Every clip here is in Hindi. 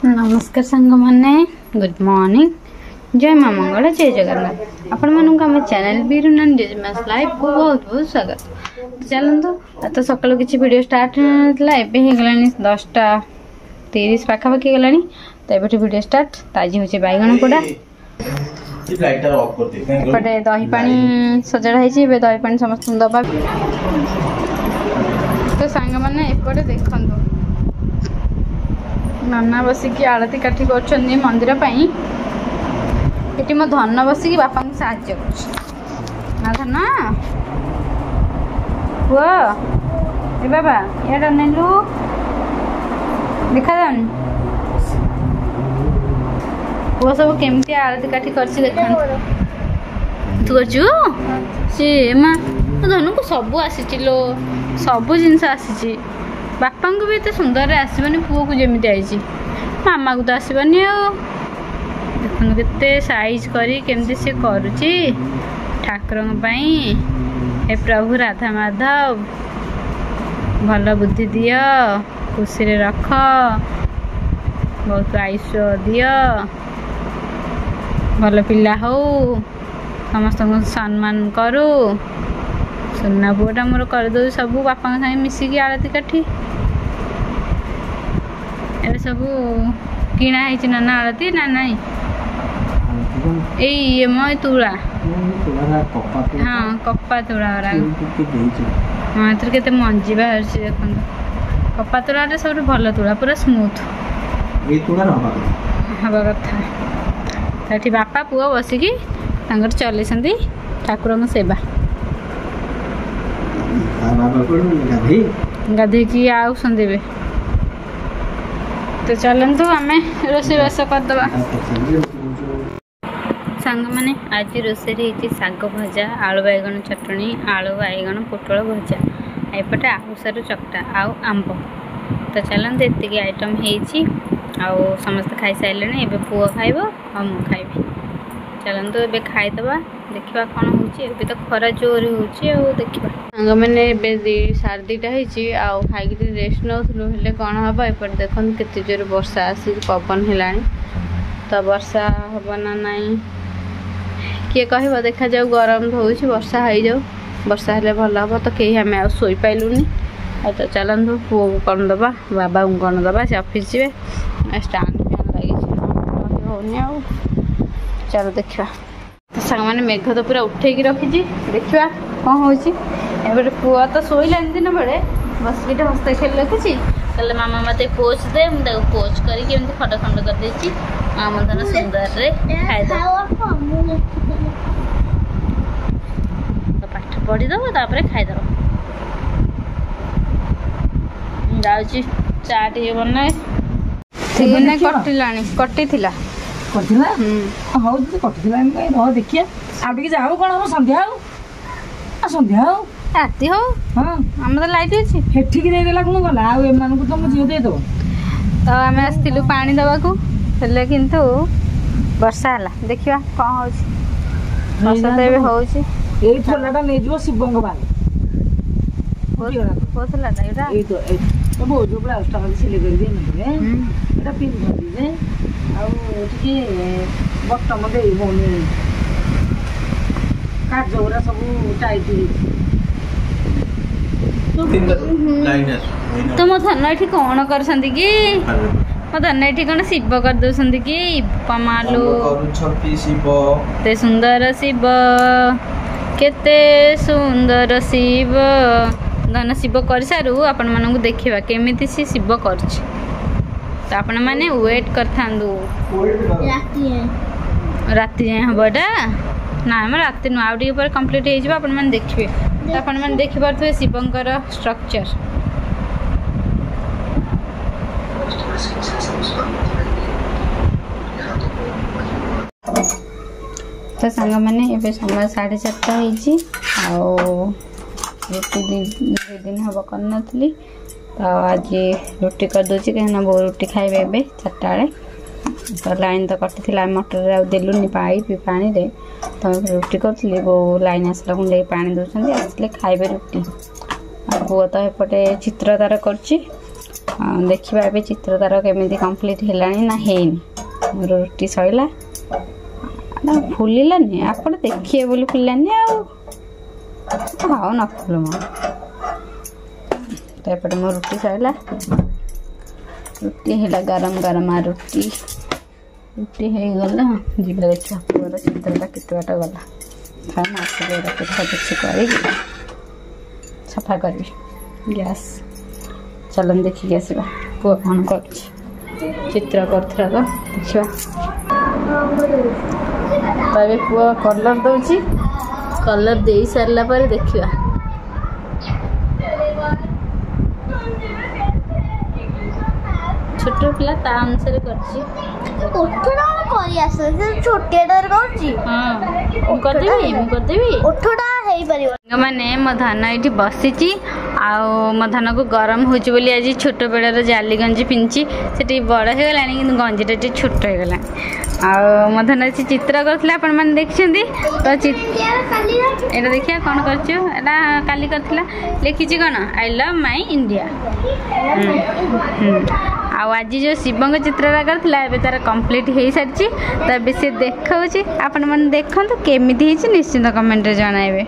नमस्कार सांग मैंने गुड मॉर्निंग जय माँ मंगल जय जगन्नाथ आपण मानक आम चैनल बीरुनान जेजमास लाइव को बहुत बहुत स्वागत। चलतु तो सकाल किसी वीडियो स्टार्ट होता है 10:30 पाखापाखि गला तो ये वीडियो स्टार्ट आज हूँ बैगण पोड़ा एपटे दही पानी सजड़ा है दही पानी समस्त दबा तो सांग मैंने एपटे देखु नाना बसिकी आरती काठी कर मंदिर ये मो धन बसिकी बापा को साहाଯ୍य कर धन पुआ ए बाबा ये नेलु देखा जाऊनी पुआ सब केमती आरती काठी कर तू कर सी माँ धनु को सब आसी लो सब जिनस आसी बापा को भी एत सुंदर आसबनी पुओ को जमी आई मामा को तो आसबनी देखो केते साइज करी केमती सी करुची ठाकुर हे प्रभु राधा माधव भल बुद्धि दिय खुशी रे रख बहुत आयुष दिय भल पिला हो समस्त सम्मान करू सुना पुआटा मोर करदे सब बापा सागे मिसिकी आरती काठी ए सब किणा है नाना आरती ना नाई ए मई तुला हाँ कपा तुला हाँ ए के मंजी बाहर देख कपा तुला सब भल तुला पूरा स्मूथ हवा कथा तो बापा पुआ बसिकी चलती ठाकुर सेवा गाधे की आउ संदेबे तो चलतु आम रोषेबास करदे सांग मैंने आज रोषे शाग भजा आलू बैगण चटनी आलू बैगण पोटल भजा एपटे आउसारू चकटा आउ आंब तो चलते एतिकी आइटम हो समस्त खाई सारे एवं पुआ खाइब आ मु खाइबी चलतु ए खाईदबा देखा कौन हो तो खरा जोर हो देखा सांग मैंने 2:30 आउ खाई रेस्ट नौलु कौन हम एपटे देखो केते जोर वर्षा आसी पवन है तो वर्षा हम ना नाई किए कह देखा जाऊ गरम हो वर्षा हो जाऊ वर्षा हेल्ले भल हम तो कहीं आम आई पाइलुनि तो चलतु पुओ को कौन दबा बाबा को कौन दबा से ऑफिस जी स्टांड फैन लगी होनी आ चलो देखा तो सांग मैंने मेघ तो पूरा उठेकी रखी देखा कौन हो पुआ तो शोला दिन बेले बस हस्ते खेल रखी कहले मामा मत पोच दे मुझे पोच करके खंड खंड कर मामा धन सुंदर रे खाईद पाठ पढ़ीदब खाईदब जाऊँगी चा टे बनाए कटिला कटिला देखिए जाऊ कौन हम संध्या संध्या राति हो हाँ आम तो लाइट अच्छी हेठिकी देदेला कौन गला आम तो मुझे देदेव तो आम आसलु पानी दवाकू हेले किंतु वर्षा है देखा कौन हो वर्षा तो हो ठोलाटा नहीं शिव जो ब्लाउजटा खाली सिले कर दिए पिंधे आगे बटम दे होनी काजरा सब टाइट तो मो धन ये कौन कर कि मो धन ये कौन शिव कर दौरान कि पमालू ते सुंदर शिव केते सुंदर शिव धन शिव कर सारू आपण मानू देखा केमी सी शिव कर तो आपण मैंने वेट कर राति जाए हम ना राति नुआ आउ कम्प्लीट हो देखिए तो आपण मैंने देखिपे शिवंकर स्ट्रक्चर तो सांग मैंने ए समय 4:30 रुटी 2 दिन हम कर तो आज रुटी कर दूसरी कहीं बो रुटी खाइबे ए 4टा बेले तो लाइन तो कटि मटर देलुनि पाइप पानी रे तो रुटी करी बो लाइन आसला कुंडे पानी दौरान आसले खाइबे रुटी आ पुओ तो एपटे चित्र तार कर देखा ए चित्र तार केमी कम्प्लीट है ना हैनी मोर रुटी सैला फुलानी आप देखिए बोली फुलानी आओ न फुल मोपटे मो रुटी सैला रुटी है गरम गरम रुटी रुटी हो गला जीवा देखा पुअर चित्रटा केत बाट गला खाना पोछा पोछी कर सफा करी गैस चलन देखिए आसवा पुआ कौन कर चित्र कर देखा तो पुआ कलर दौची कलर दे सारा पर देखा छोट पिला ता अनुसार मैंने मो धान ये बसी मो धान को गरम हो आज छोट बेड़ार जाली गंजी पिंची से बड़ हो गला कि गंजीटा छोट हो गला मो धान से चित्र कर देखते तो यहाँ देखिए कौन कर लिखी कौन आई लव माई इंडिया आज जो शिव चित्रटा कर तार कंप्लीट हो सारी तो सी देखा आपण मैंने देखु केमी निश्चिंत कमेंट जनइबे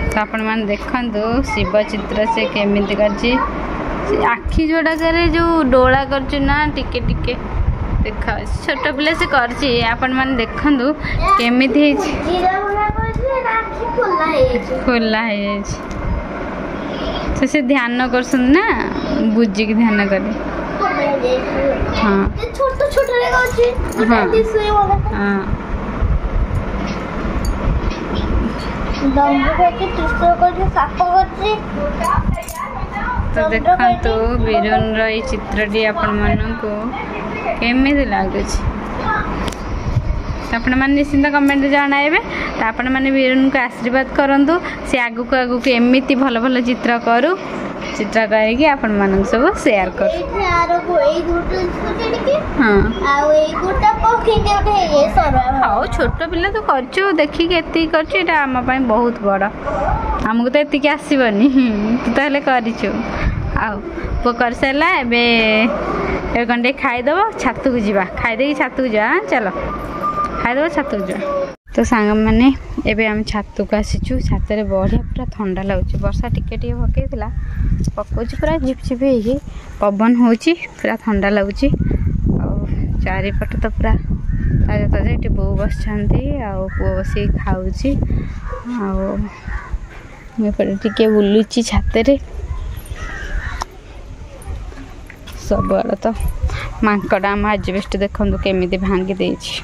तो आपण मैंने देखु शिव चित्र से केमी कर आखि जोड़ा जो डोला करना टिके टिके देखा छोट पिला से कर देखु केमी खोला है तो से ध्यान कर ना बुझिक ध्यान करे हाँ तो देखो तो बीरन रही चित्रटी आपण मानको केमी लगे आपण मैंने निश्चिंत कमेंट जनइबे तो आपण मैंने वीरन को आशीर्वाद करूँ सी आगु को आगु को एमती भल भल चित्र करू चित्र करके आपण मान सब शेयर कर छोट पिला तो कर देखिए कर आम बहुत बड़ आमको तो ये आसबनी तू तो कर पो कर सारा ए कंटे खाईदेव छात को जा खाईदे छात को जा चलो खाईदेव छात को जा तो सांग मैंने एबे हम छात को आसीचु छात रे बढ़िया पूरा ठंडा लगुच वर्षा टिके टिके पकईला पकोच पूरा झिपझिप हो पवन हो पूरा ठंडा लगुच चारिपट तो पूरा ताजा ताजा ये बो बस पुओ बस खाऊँगी आटे बुलूची छात सब आड़ तो मांकड़ा आम आजबेस्ट देखो केमी भांगी देछि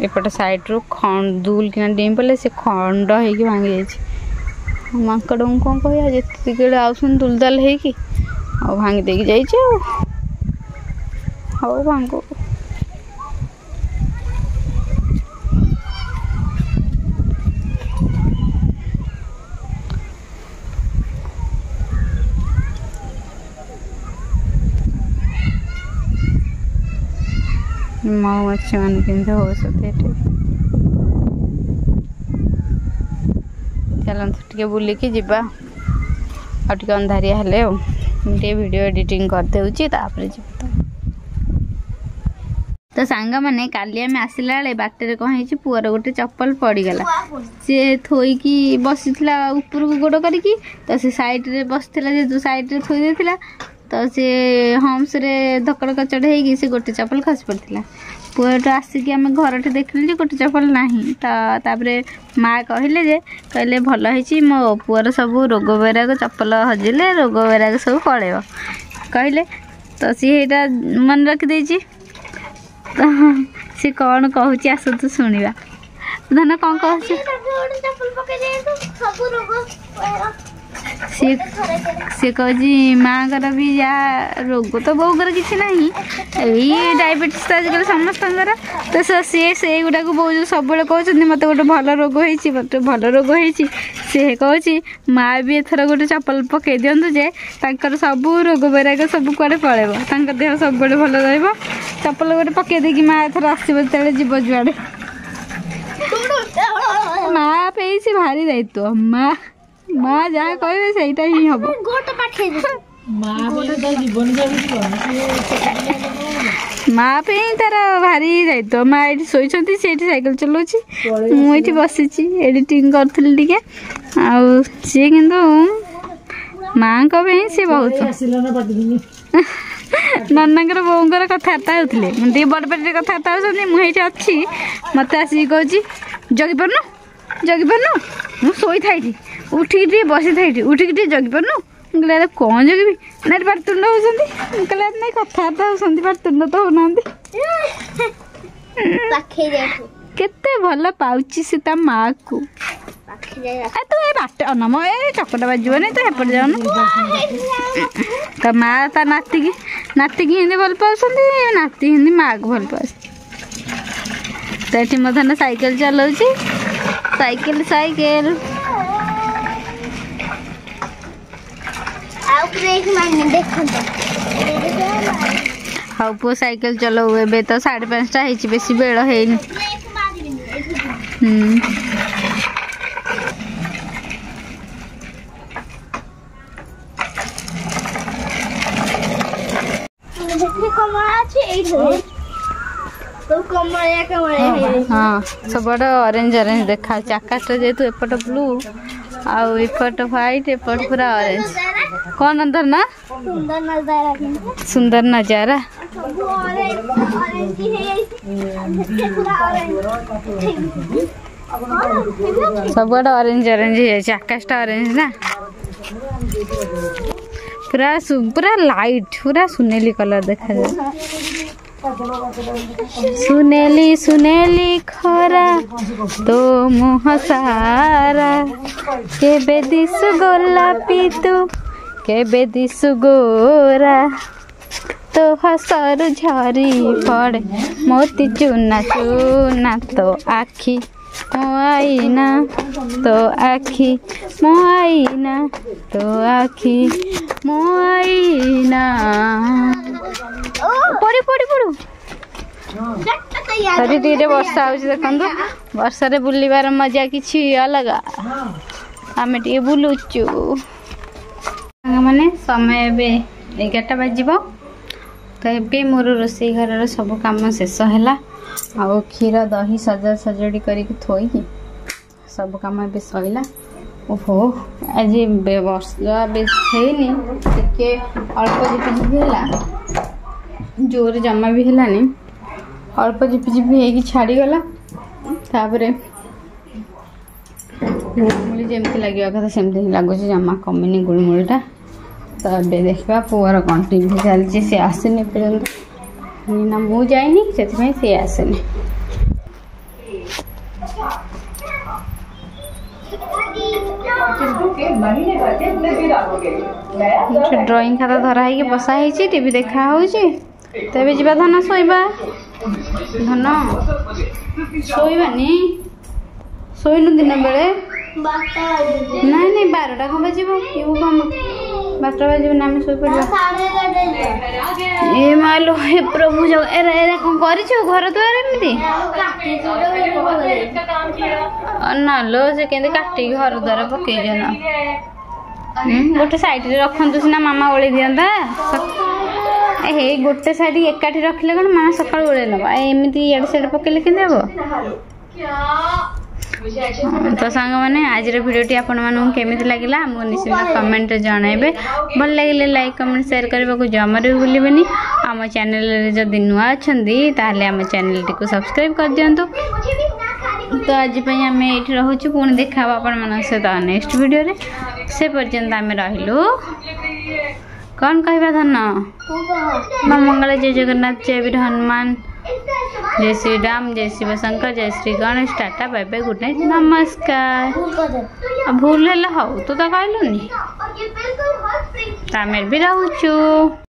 एपट साइड रू खंड दूल कि डेम पड़े से खंड हो भांगी जाइए मांकड़ को कौन कह जिते आउसन दुलदाल हो भांगी देकी जाइए हौ भांगो मऊमाछी मान के हो चलते टे बुलिकी जावा आटे अंधारिया हेले वीडियो एडिटिंग करदे तो सांग मैंने काली आम आसला बेले बाटर कौन है पुअर गोटे चप्पल पड़गला सी थोईकी बसी ऊपर को गोड़ करी तो सी सैड्रे बसला जेहतु सैड्रे थोई देता तो सी हम्स रे धकड़ कचड़ हो सी गोटे चप्पल खसी पड़ा पुअट आसिक आम घर देखिले गोटे चप्पल ना तो माँ कहले भल है मो पुअर सब रोग वैराग चप्पल हजिले रोग वैराग सब पलैब कहले तो सी मन रखिदे तो सी कौन कहूँ आस तू शुणा धन कौन कहूँ सी कह माँ का भी जा रोग तो बोगर किसी ना यही डायबिटीज तो आजकल समस्त तो सी गुड़ा को बो सब कहते मत गोटे भल रोग हो मत भल रोग हो सी कह माँ भी एथर गोटे चप्पल पकई दिंतु जे सब रोग वैराग सब कुआड़े पलैब देह सब भल रचप्पल गोटे पकई देकी माँ एथर आसो जीव जुआड़े माँ पे से भारी दायित्व माँ माँ जहाँ कहे सहीटा ही हम माँ पे ही तार भारी दायित्व माँ ये शोई सैकेल चलाऊँ मुझे बसी एडिटिंग करी टे सी कि माँ सी बहुत नन्ना बोर कथबार्ता होते बड़ पेटे कथबार्ता होती मुझे अच्छी मत आसिक कह जगि पारनु मुई थी उठिकी बसी थी उठिकी जगि पारनु मुझे कौन जगि ना पाटुंड होती कहले नहीं कथबार्ता होती पाटुंड तो होना केते भल पाउची से ता माँ को तू ये बाट अनम ए चकटा बाजो नहीं तो एपट जाऊन तो माँ ता नाती की हिंदी भल पाँच नाती हिंदी माँ को भल पास तो ये मधुन साइकिल चलाऊँ साइकिल साइकिल हाँ पुओ साइकिल चलाऊ ए तो 5:30 है बेसी बेल है हाँ सब ऑरेंज ऑरेंज देखा आकाश जेतु एपट ब्लू आउ एपट व्हाइट एपट पूरा ऑरेंज कौन अंदर ना सुंदर नजारा सब ऑरेंज ऑरेंज है आकाशटा ऑरेंज ना पूरा पूरा लाइट पूरा सुनेली कलर देखा जाए सुनेली सुनेली खरा तो मुह सारा केबे दिसु गोलापी तू केबे दिसु गोरा तो हसर झरी पड़े मोती चुना चुना तो आखी मोआईना तो आखी मोआईना तो आखी मोआईना पड़ी पड़ी पड़ू थोड़ी धीरे वर्षा हो देखो वर्षा रे बुलिबार मजा किछि अलग आमे टे बुलुचु माने समय बे 11टा बाजिबो तो ये मोर रोषे घर सब काम शेष है आउ क्षीर दही सजा सजड़ी करके थोई सब काम ए सैला ओहो आज वर्षा बेसनी टे अल्प झिपी जोर जमा भी है अल्प झिपी हो छाड़गला गुड़मुड़ी जमी लगे कथा सेमती लगुच जमा कमिनी गुड़मुड़ीटा तो ये देखा पुअर कौन टीवी चलती सी आसनी पर्यंत ना मु जाइनी से सी आसनी ड्राइंग खाता धरा है बसा है टीवी देखा हो तेज जा धन शोबा धन शोबानी शोनु दिन बेले ना नहीं 12टा कम बजे क्यों कम 12टा बजे ना शो ए मालो हे प्रभु जो एरा कौन कर घर द्वार एमती ना लो से कहते काटी घर द्वार पकई ना गोटे साइड रखु सीना मामा ओली दिंता हे गोटे साइड एकाठी रखिले कौन मामा सकाल ओले ना एमती इे साइड पकड़े के तो सांग मैंने आज भिडियोटी आपण मानू केमिति लागला हमको निश्चित कमेंट जनइबे भल लगे लाइक कमेंट शेयर करने को जमार भी भूलें आम चैनल जदि नुआ अच्छी ताहले आम चैनल टी सब्सक्राइब कर दिंतु तो आज आम ये रोचु पुणी देखा आपण मान सहित नेक्स्ट वीडियो रे से पर्यंत आम रहिलु कौन कहवा धन माँ मंगला जय जगन्नाथ जय वीर हनुमान जय श्री राम जय शिव शंकर जय Shri Ganesh tata bye bye good night नमस्कार भूल है हौ तो कहलुनी आम भी रहूचु।